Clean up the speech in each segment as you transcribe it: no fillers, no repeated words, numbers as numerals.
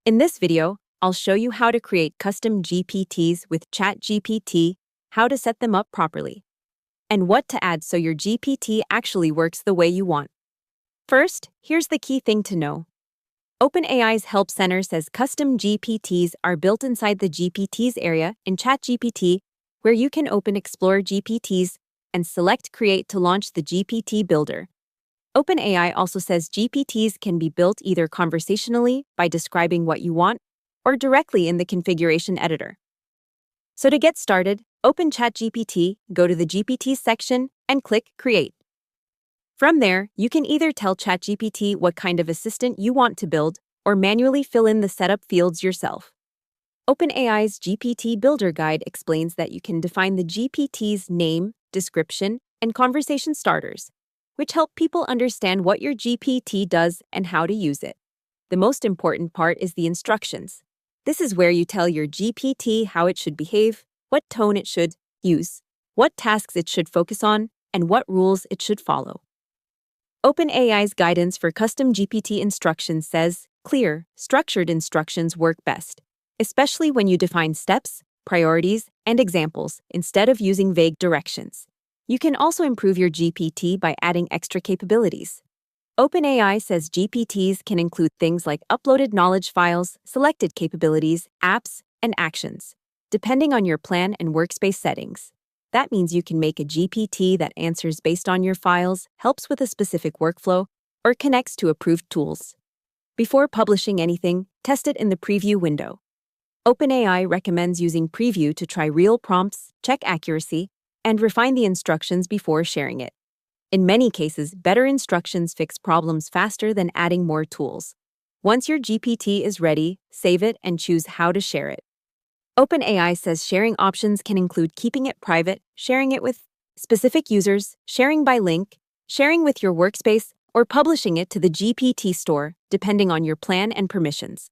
In this video, I'll show you how to create custom GPTs with ChatGPT, how to set them up properly, and what to add so your GPT actually works the way you want. First, here's the key thing to know. OpenAI's Help Center says custom GPTs are built inside the GPTs area in ChatGPT, where you can open Explore GPTs and select Create to launch the GPT Builder. OpenAI also says GPTs can be built either conversationally by describing what you want or directly in the configuration editor. So to get started, open ChatGPT, go to the GPT section, and click Create. From there, you can either tell ChatGPT what kind of assistant you want to build or manually fill in the setup fields yourself. OpenAI's GPT Builder Guide explains that you can define the GPT's name, description, and conversation starters, which help people understand what your GPT does and how to use it. The most important part is the instructions. This is where you tell your GPT how it should behave, what tone it should use, what tasks it should focus on, and what rules it should follow. OpenAI's guidance for custom GPT instructions says, clear, structured instructions work best, especially when you define steps, priorities, and examples instead of using vague directions. You can also improve your GPT by adding extra capabilities. OpenAI says GPTs can include things like uploaded knowledge files, selected capabilities, apps, and actions, depending on your plan and workspace settings. That means you can make a GPT that answers based on your files, helps with a specific workflow, or connects to approved tools. Before publishing anything, test it in the preview window. OpenAI recommends using preview to try real prompts, check accuracy, and refine the instructions before sharing it. In many cases, better instructions fix problems faster than adding more tools. Once your GPT is ready, save it and choose how to share it. OpenAI says sharing options can include keeping it private, sharing it with specific users, sharing by link, sharing with your workspace, or publishing it to the GPT store, depending on your plan and permissions.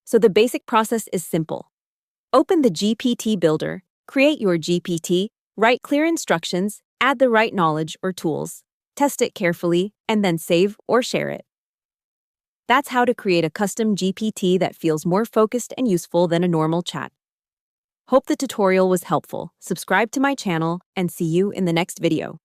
So the basic process is simple. Open the GPT Builder, create your GPT, write clear instructions, add the right knowledge or tools, test it carefully, and then save or share it. That's how to create a custom GPT that feels more focused and useful than a normal chat. Hope the tutorial was helpful. Subscribe to my channel and see you in the next video.